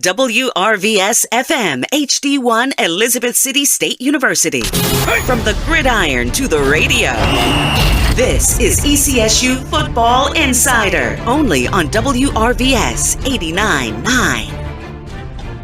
WRVS-FM HD1 Elizabeth City State University. From the gridiron to the radio. This is ECSU Football Insider, only on WRVS 89.9.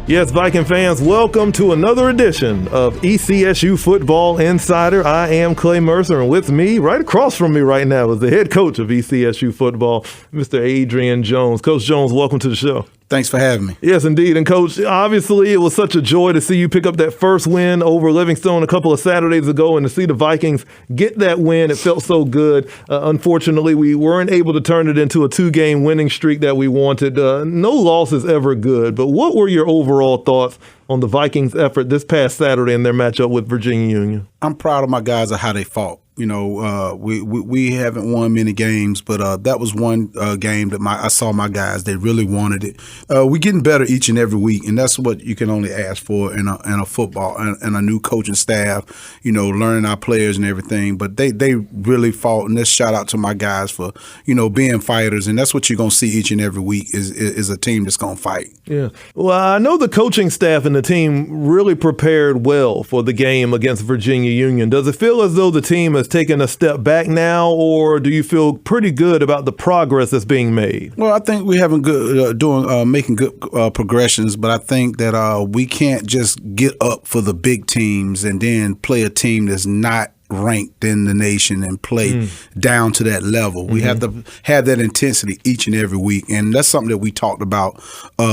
Yes, Viking fans, welcome to another edition of ECSU Football Insider. I am Clay Mercer, and with me, right across from me right now, is the head coach of ECSU Football, Mr. Adrian Jones. Coach Jones, welcome to the show. Thanks for having me. Yes, indeed. And, Coach, obviously it was such a joy to see you pick up that first win over Livingstone a couple of Saturdays ago, and to see the Vikings get that win. It felt so good. Unfortunately, we weren't able to turn it into a two-game winning streak that we wanted. No loss is ever good, but what were your overall thoughts on the Vikings' effort this past Saturday in their matchup with Virginia Union? I'm proud of my guys of how they fought. You know, we haven't won many games, but that was one game that I saw my guys. They really wanted it. We're getting better each and every week, and that's what you can only ask for in a football and a new coaching staff. You know, learning our players and everything. But they really fought, and this shout out to my guys for being fighters, and that's what you're gonna see each and every week is a team that's gonna fight. Yeah. Well, I know the coaching staff and the team really prepared well for the game against Virginia Union. Does it feel as though the team has taken a step back now, or do you feel pretty good about the progress that's being made? Well, I think we haven't making good progressions, but I think that we can't just get up for the big teams and then play a team that's not ranked in the nation and play down to that level. We have to have that intensity each and every week, and that's something that we talked about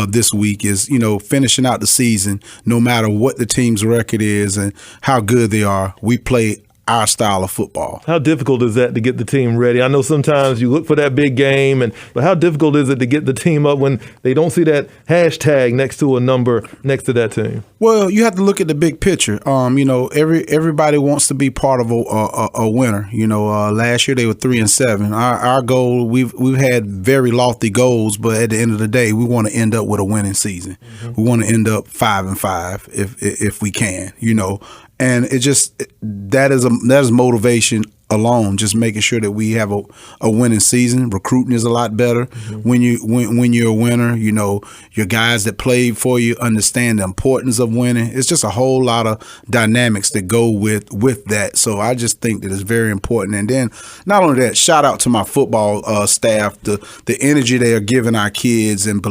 this week is, finishing out the season, no matter what the team's record is and how good they are, we play our style of football. How difficult is that to get the team ready? I know sometimes you look for that big game, but how difficult is it to get the team up when they don't see that hashtag next to a number next to that team? Well, you have to look at the big picture. Everybody wants to be part of a winner. Last year they were 3-7. Our goal, we've had very lofty goals, but at the end of the day, we want to end up with a winning season. We want to end up 5-5 if we can. And that is motivation alone, just making sure that we have a winning season. Recruiting is a lot better when you're a winner. Your guys that played for you understand the importance of winning. It's just a whole lot of dynamics that go with that. So I just think that it's very important. And then not only that, shout out to my football staff, the energy they are giving our kids and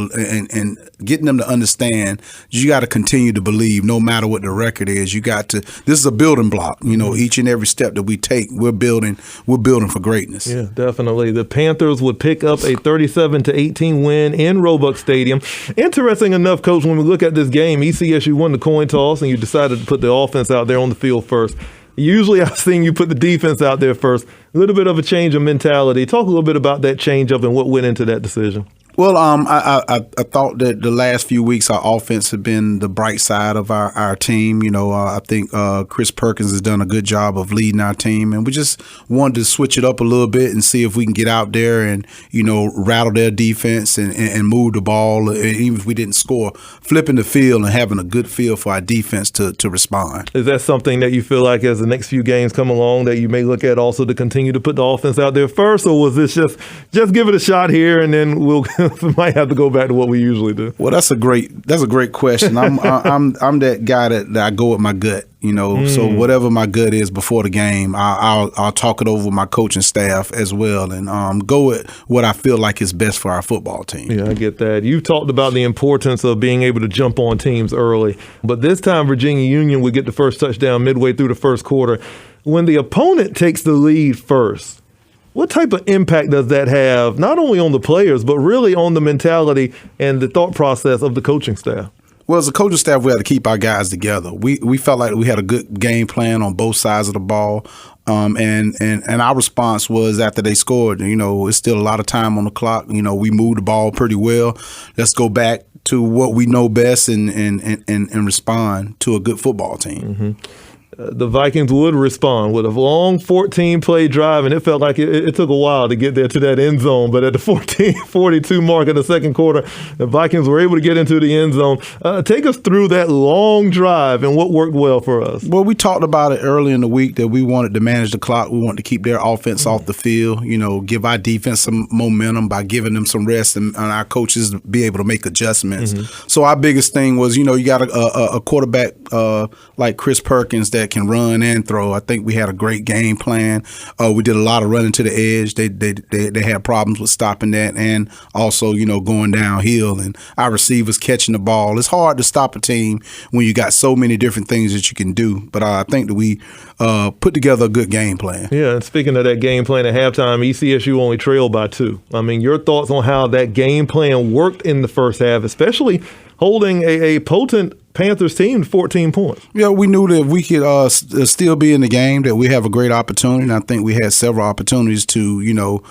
getting them to understand you got to continue to believe no matter what the record is. This is a building block. Each and every step that we take, we're building for greatness. Yeah, definitely. The Panthers would pick up a 37-18 win in Roebuck Stadium. Interesting enough, Coach, when we look at this game, ECSU won the coin toss and you decided to put the offense out there on the field first. Usually I've seen you put the defense out there first. A little bit of a change of mentality. Talk a little bit about that change up and what went into that decision. Well, I thought that the last few weeks our offense had been the bright side of our team. I think Chris Perkins has done a good job of leading our team, and we just wanted to switch it up a little bit and see if we can get out there and rattle their defense and move the ball. Even if we didn't score, flipping the field and having a good feel for our defense to respond. Is that something that you feel like as the next few games come along that you may look at also to continue to put the offense out there first, or was this just give it a shot here and then we'll we might have to go back to what we usually do? Well, that's a great question. I'm that guy that I go with my gut. So whatever my gut is before the game, I'll talk it over with my coaching staff as well, and go with what I feel like is best for our football team. Yeah, I get that. You talked about the importance of being able to jump on teams early, but this time Virginia Union would get the first touchdown midway through the first quarter. When the opponent takes the lead first, what type of impact does that have, not only on the players, but really on the mentality and the thought process of the coaching staff? Well, as a coaching staff, we had to keep our guys together. We felt like we had a good game plan on both sides of the ball. And our response was after they scored, it's still a lot of time on the clock. We moved the ball pretty well. Let's go back to what we know best and respond to a good football team. the Vikings would respond with a long 14-play drive, and it felt like it took a while to get there to that end zone. But at the 14:42 mark of the second quarter, the Vikings were able to get into the end zone. Take us through that long drive and what worked well for us. Well, we talked about it early in the week that we wanted to manage the clock. We wanted to keep their offense off the field, give our defense some momentum by giving them some rest and our coaches be able to make adjustments. So our biggest thing was, you got a quarterback like Chris Perkins that can run and throw. I think we had a great game plan. We did a lot of running to the edge. They had problems with stopping that, and also going downhill, and our receivers catching the ball. It's hard to stop a team when you got so many different things that you can do. But I think that we put together a good game plan. Yeah, and speaking of that game plan at halftime, ECSU only trailed by 2. I mean, your thoughts on how that game plan worked in the first half, especially holding a potent Panthers team to 14 points. Yeah, we knew that we could still be in the game, that we have a great opportunity, and I think we had several opportunities to,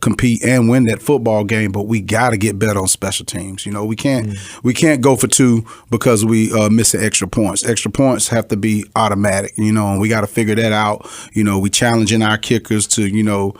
compete and win that football game, but we got to get better on special teams. We can't go for 2 because we missing extra points. Extra points have to be automatic, and we got to figure that out. We challenging our kickers to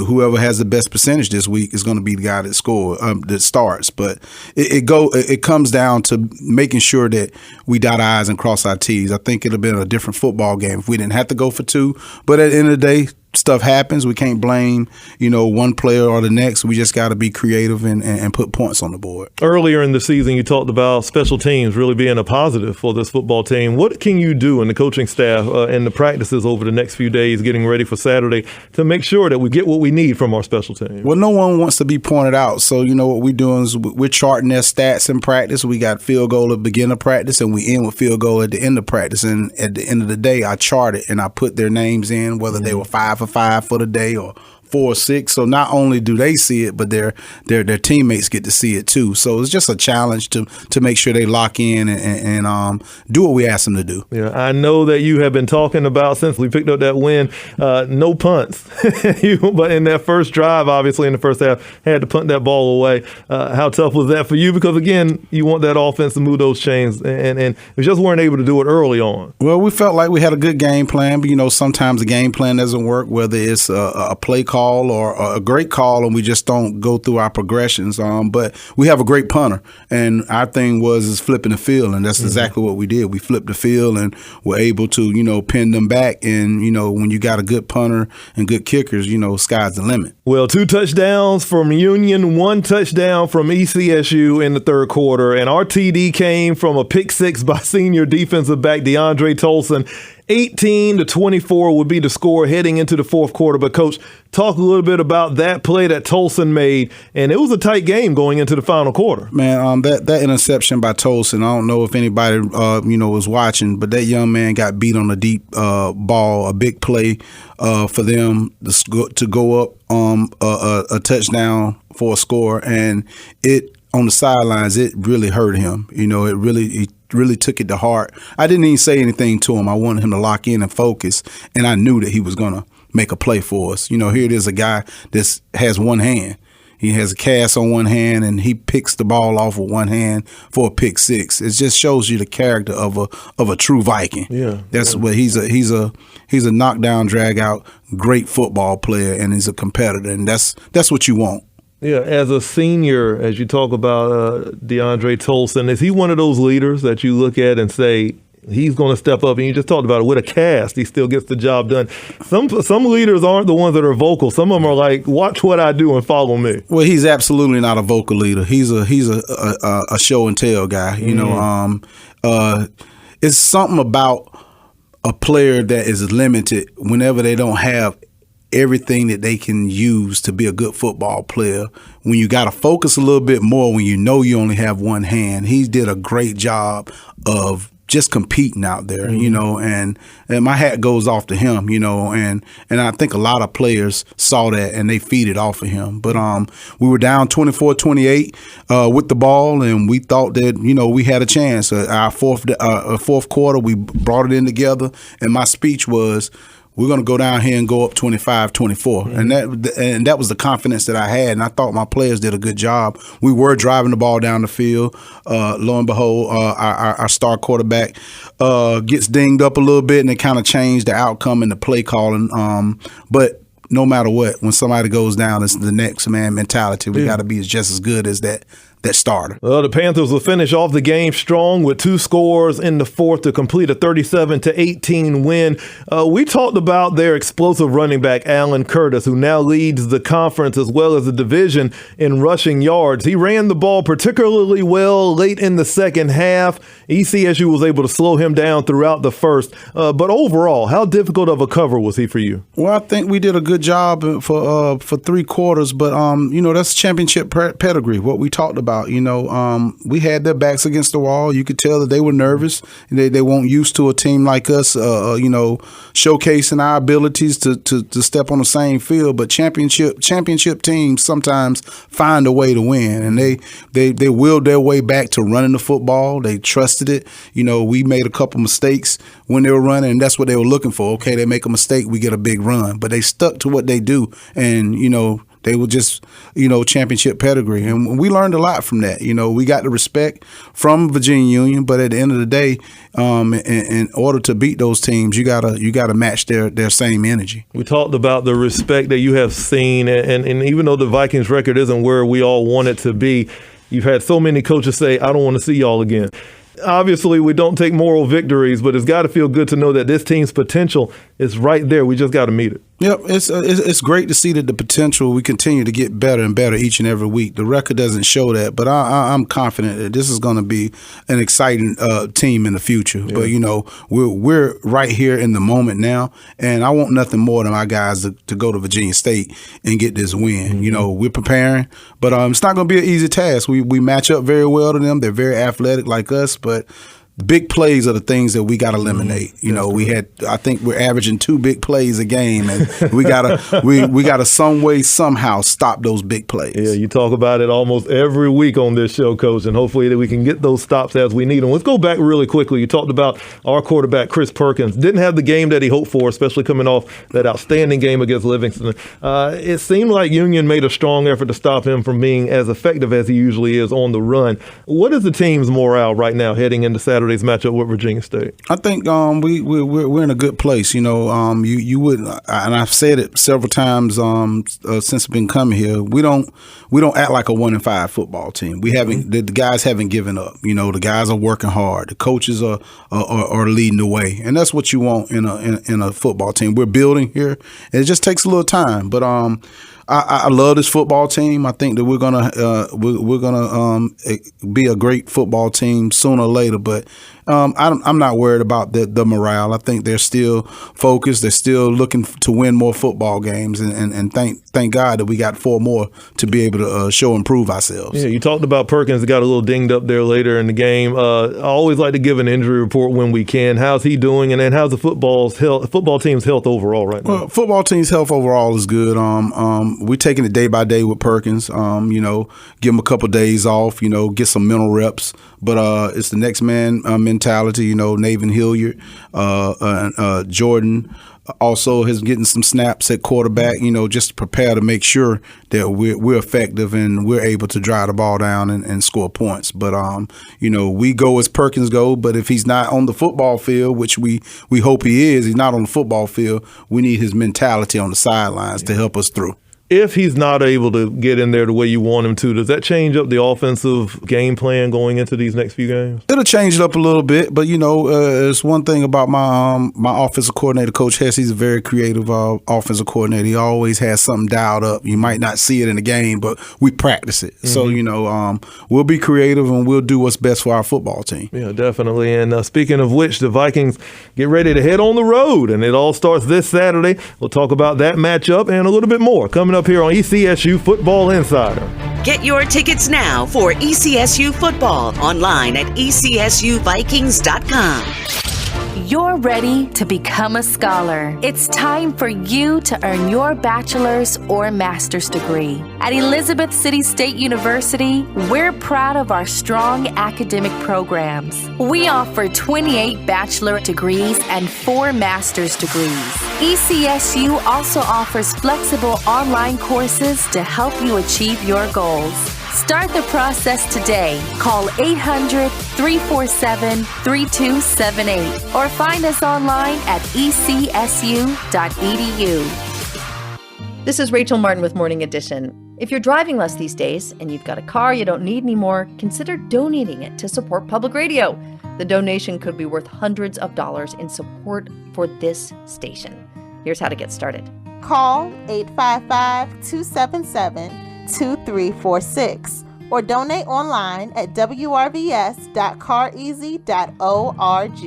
whoever has the best percentage this week is going to be the guy that starts. But it comes down to making sure that we dot our I's and cross our T's. I think it'd have been a different football game if we didn't have to go for 2. But at the end of the day, stuff happens. We can't blame, one player or the next. We just got to be creative and put points on the board. Earlier in the season, you talked about special teams really being a positive for this football team. What can you do in the coaching staff and the practices over the next few days getting ready for Saturday to make sure that we get what we need from our special team? Well, no one wants to be pointed out. So, what we're doing is we're charting their stats in practice. We got field goal at the beginning of practice, and we end with field goal at the end of practice. And at the end of the day, I chart it and I put their names in, whether they were 5 for 5 for the day or 4 or 6. So not only do they see it, but their teammates get to see it too. So it's just a challenge to make sure they lock in and do what we ask them to do. Yeah, I know that you have been talking about since we picked up that win, no punts. But in that first drive, obviously in the first half, had to punt that ball away. How tough was that for you? Because again, you want that offense to move those chains, and we just weren't able to do it early on. Well, we felt like we had a good game plan, but sometimes the game plan doesn't work, whether it's a play call or a great call, and we just don't go through our progressions. But we have a great punter, and our thing is flipping the field, and that's exactly what we did. We flipped the field, and we're able to pin them back. And when you got a good punter and good kickers, sky's the limit. Well, 2 touchdowns from Union, 1 touchdown from ECSU in the third quarter, and our TD came from a pick 6 by senior defensive back DeAndre Tolson. 18-24 would be the score heading into the fourth quarter. But, Coach, talk a little bit about that play that Tolson made, and it was a tight game going into the final quarter. Man, that interception by Tolson, I don't know if anybody, was watching, but that young man got beat on a deep ball, a big play for them to go up a touchdown for a score, and it on the sidelines, it really hurt him. It really took it to heart. I didn't even say anything to him. I wanted him to lock in and focus, and I knew that he was going to make a play for us. Here it is, a guy that has one hand. He has a cast on one hand, and he picks the ball off with one hand for a pick 6. It just shows you the character of a true Viking. Yeah, that's what he's a knockdown, drag out, great football player, and he's a competitor, and that's what you want. Yeah, as a senior, as you talk about DeAndre Tolson, is he one of those leaders that you look at and say he's going to step up? And you just talked about it with a cast, he still gets the job done. Some leaders aren't the ones that are vocal. Some of them are like, watch what I do and follow me. Well, he's absolutely not a vocal leader. He's a show and tell guy. It's something about a player that is limited whenever they don't have everything that they can use to be a good football player. When you got to focus a little bit more, when you only have one hand, he did a great job of just competing out there, and my hat goes off to him, and I think a lot of players saw that and they feed it off of him. But we were down 24-28 with the ball, and we thought that, we had a chance. Our fourth quarter, we brought it in together, and my speech was, we're going to go down here and go up 25-24. And that was the confidence that I had, and I thought my players did a good job. We were driving the ball down the field. Lo and behold, our star quarterback gets dinged up a little bit, and it kind of changed the outcome and the play calling. But no matter what, when somebody goes down, it's the next man mentality. We got to be just as good as that starter. Well, the Panthers will finish off the game strong with 2 scores in the fourth to complete a 37-18 win. We talked about their explosive running back, Alan Curtis, who now leads the conference as well as the division in rushing yards. He ran the ball particularly well late in the second half. ECSU was able to slow him down throughout the first. But overall, how difficult of a cover was he for you? Well, I think we did a good job for 3 quarters, but that's championship pedigree, what we talked about. We had their backs against the wall. You could tell that they were nervous. They weren't used to a team like us, showcasing our abilities to step on the same field. But championship teams sometimes find a way to win, and they willed their way back to running the football. They trusted it. We made a couple mistakes when they were running, and that's what they were looking for. Okay, they make a mistake, we get a big run. But they stuck to what they do, and they were just, championship pedigree. And we learned a lot from that. We got the respect from Virginia Union, but at the end of the day, in order to beat those teams, you gotta match their same energy. We talked about the respect that you have seen, and even though the Vikings record isn't where we all want it to be, you've had so many coaches say, I don't want to see y'all again. Obviously, we don't take moral victories, but it's got to feel good to know that this team's potential is right there. We just got to meet it. Yep, it's great to see that the potential, we continue to get better and better each and every week. The record doesn't show that, but I'm confident that this is going to be an exciting team in the future. Yeah. But, we're right here in the moment now, and I want nothing more than my guys to go to Virginia State and get this win. Mm-hmm. We're preparing, but it's not going to be an easy task. We match up very well to them. They're very athletic like us, but big plays are the things that we got to eliminate. I think we're averaging 2 big plays a game, and we gotta some way, somehow stop those big plays. Yeah, you talk about it almost every week on this show, Coach, and hopefully that we can get those stops as we need them. Let's go back really quickly. You talked about our quarterback, Chris Perkins. Didn't have the game that he hoped for, especially coming off that outstanding game against Livingston. It seemed like Union made a strong effort to stop him from being as effective as he usually is on the run. What is the team's morale right now heading into Saturday's matchup with Virginia State? I think we're in a good place. You wouldn't, and I've said it several times since I've been coming here. We don't act like a 1-5 football team. We haven't. The guys haven't given up. The guys are working hard. The coaches are leading the way, and that's what you want in a football team. We're building here, and it just takes a little time, but I love this football team. I think that we're gonna be a great football team sooner or later. But I'm not worried about the morale. I think they're still focused. They're still looking to win more football games, and thank God that we got 4 more to be able to show and prove ourselves. Yeah, you talked about Perkins that got a little dinged up there later in the game. I always like to give an injury report when we can. How's he doing, and then how's the football team's health overall right now? Well, football team's health overall is good. We're taking it day by day with Perkins. Give him a couple days off. Get some mental reps. But it's the next man mentality. Nathan Hilliard, Jordan also is getting some snaps at quarterback. Just to prepare to make sure that we're effective and we're able to drive the ball down and score points. But we go as Perkins go. But if he's not on the football field, which we hope he is, he's not on the football field. We need his mentality on the sidelines to help us through. If he's not able to get in there the way you want him to, does that change up the offensive game plan going into these next few games? It'll change it up a little bit, but it's one thing about my offensive coordinator, Coach Hess. He's a very creative offensive coordinator. He always has something dialed up. You might not see it in the game, but we practice it. Mm-hmm. So we'll be creative and we'll do what's best for our football team. Yeah, definitely. And speaking of which, the Vikings get ready to head on the road, and it all starts this Saturday. We'll talk about that matchup and a little bit more coming up here on ECSU Football Insider. Get your tickets now for ECSU football online at ECSUVikings.com. You're ready to become a scholar. It's time for you to earn your bachelor's or master's degree. At Elizabeth City State University, we're proud of our strong academic programs. We offer 28 bachelor degrees and 4 master's degrees. ECSU also offers flexible online courses to help you achieve your goals. Start the process today. Call 800-347-3278 or find us online at ecsu.edu. This is Rachel Martin with Morning Edition. If you're driving less these days and you've got a car you don't need anymore, consider donating it to support public radio. The donation could be worth hundreds of dollars in support for this station. Here's how to get started. Call 855-277-2346 or donate online at WRVS.careasy.org.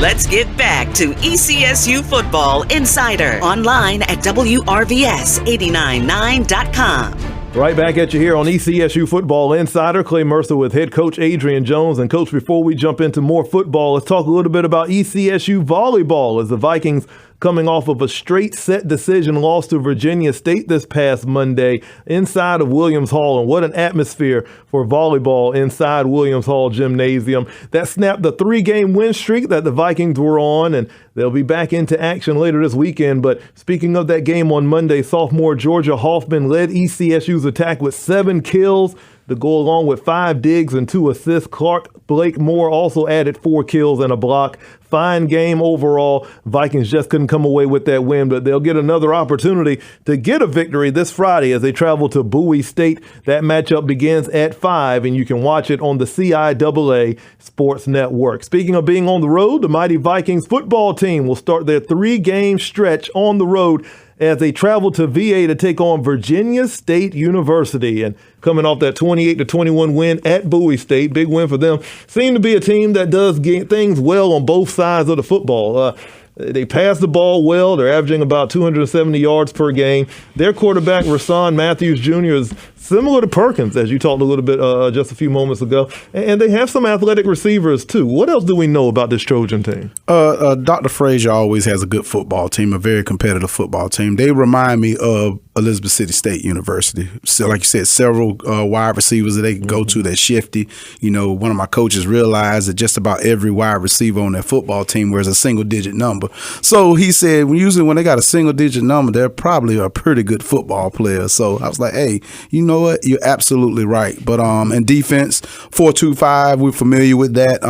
Let's get back to ECSU Football Insider online at WRVS899.com. Right back at you here on ECSU Football Insider. Clay Mercer with head coach Adrian Jones. And coach, before we jump into more football, let's talk a little bit about ECSU volleyball as the Vikings coming off of a straight set decision loss to Virginia State this past Monday inside of Williams Hall. And what an atmosphere for volleyball inside Williams Hall Gymnasium. That snapped the 3-game win streak that the Vikings were on, and they'll be back into action later this weekend. But speaking of that game on Monday, sophomore Georgia Hoffman led ECSU's attack with 7 kills to go along with 5 digs and 2 assists. Clark Blake Moore also added 4 kills and a block. Fine game overall. Vikings just couldn't come away with that win, but they'll get another opportunity to get a victory this Friday as they travel to Bowie State. That matchup begins at 5, and you can watch it on the CIAA Sports Network. Speaking of being on the road, the mighty Vikings football team will start their 3-game stretch on the road as they travel to VA to take on Virginia State University. And coming off that 28-21 win at Bowie State, big win for them, seem to be a team that does get things well on both sides of the football. They pass the ball well. They're averaging about 270 yards per game. Their quarterback, Rasan Matthews Jr., is similar to Perkins, as you talked a little bit just a few moments ago. And they have some athletic receivers, too. What else do we know about this Trojan team? Dr. Frazier always has a good football team, a very competitive football team. They remind me of Elizabeth City State University. So, like you said, several wide receivers that they can go to that's shifty. You know, one of my coaches realized that just about every wide receiver on their football team wears a single-digit number. So he said, usually when they got a single-digit number, they're probably a pretty good football player. So I was like, hey, you know what? You're absolutely right. But in defense, 4-2-5, we're familiar with that.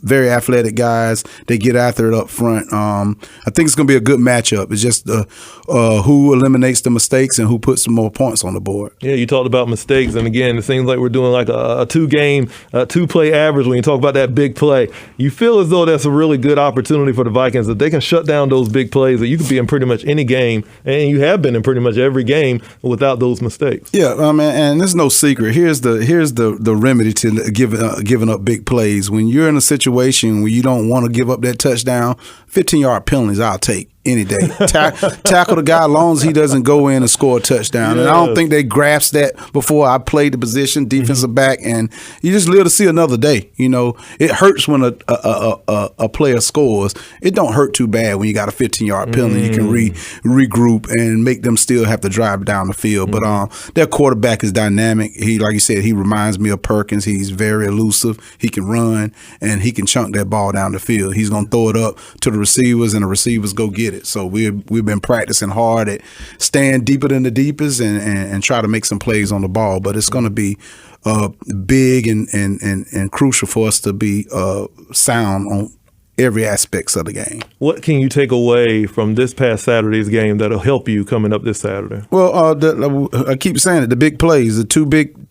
Very athletic guys. They get after it up front. I think it's going to be a good matchup. It's just who eliminates the mistakes and who puts some more points on the board. Yeah, you talked about mistakes. And again, it seems like we're doing like a 2-play average when you talk about that big play. You feel as though that's a really good opportunity for the Vikings that they can shut down those big plays, that you could be in pretty much any game, and you have been in pretty much every game without those mistakes. Yeah, and there's no secret. Here's the remedy to giving up big plays. When you're in a situation where you don't want to give up that touchdown, 15-yard penalties I'll take any day. Tackle the guy as long as he doesn't go in and score a touchdown. Yeah. And I don't think they grasped that before I played the position, defensive back, and you just live to see another day. You know, it hurts when a player scores. It don't hurt too bad when you got a 15-yard penalty. You can regroup and make them still have to drive down the field. But their quarterback is dynamic. He, like you said, he reminds me of Perkins. He's very elusive. He can run, and he can chunk that ball down the field. He's going to throw it up to the receivers, and the receivers go get it. So we've been practicing hard at staying deeper than the deepest and try to make some plays on the ball. But it's going to be big and crucial for us to be sound on every aspects of the game. What can you take away from this past Saturday's game that'll help you coming up this Saturday? Well, I keep saying it, the big plays, the 2 big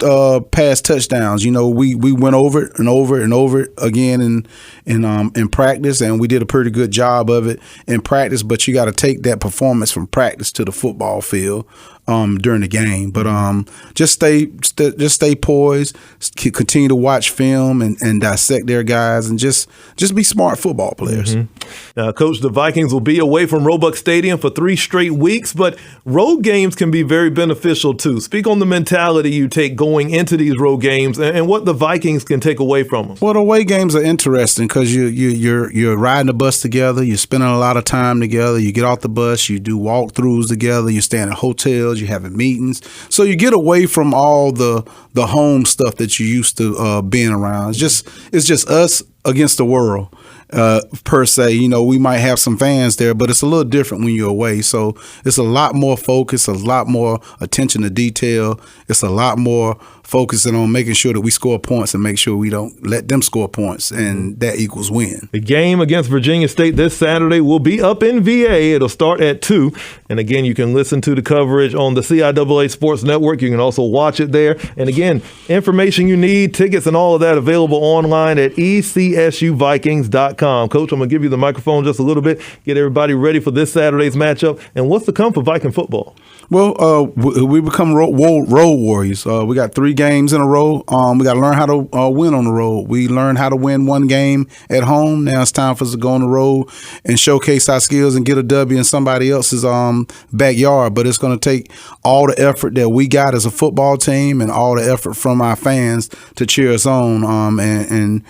pass touchdowns. You know, we went over it and over and over it again in practice, and we did a pretty good job of it in practice. But you got to take that performance from practice to the football field. during the game. But just stay poised, continue to watch film and dissect their guys, and just be smart football players. Now, Coach, the Vikings will be away from Roebuck Stadium for 3 straight weeks, but road games can be very beneficial too. Speak on the mentality you take going into these road games and what the Vikings can take away from them. Well, the away games are interesting because you're riding the bus together, you're spending a lot of time together, you get off the bus, you do walkthroughs together, you're staying at hotels, you're having meetings. So you get away from all the home stuff that you used to being around. It's just us against the world. Per se, we might have some fans there, but it's a little different when you're away. So it's a lot more focus, a lot more attention to detail. It's a lot more focusing on making sure that we score points and make sure we don't let them score points, and that equals win. The game against Virginia State this Saturday will be up in VA. It'll start at 2. And again, you can listen to the coverage on the CIAA Sports Network. You can also watch it there. And again, information you need, tickets and all of that available online at ECSUVikings.com. Coach, I'm going to give you the microphone just a little bit, get everybody ready for this Saturday's matchup. And what's to come for Viking football? Well, we become road warriors. We got 3 games in a row. We got to learn how to win on the road. We learned how to win 1 game at home. Now it's time for us to go on the road and showcase our skills and get a W in somebody else's backyard. But it's going to take all the effort that we got as a football team and all the effort from our fans to cheer us on and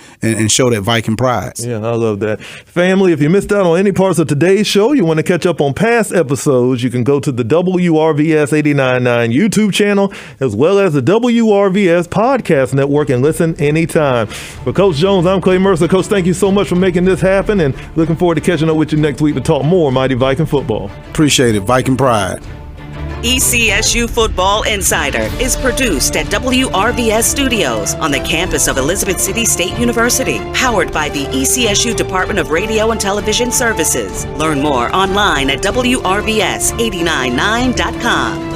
show that Viking pride. Yeah, I love that. Family, if you missed out on any parts of today's show, you want to catch up on past episodes, you can go to the WRVS 89.9 YouTube channel as well as the WRVS Podcast Network and listen anytime. For Coach Jones, I'm Clay Mercer. Coach, thank you so much for making this happen, and looking forward to catching up with you next week to talk more Mighty Viking football. Appreciate it. Viking pride. ECSU Football Insider is produced at WRVS Studios on the campus of Elizabeth City State University, powered by the ECSU Department of Radio and Television Services. Learn more online at WRVS899.com.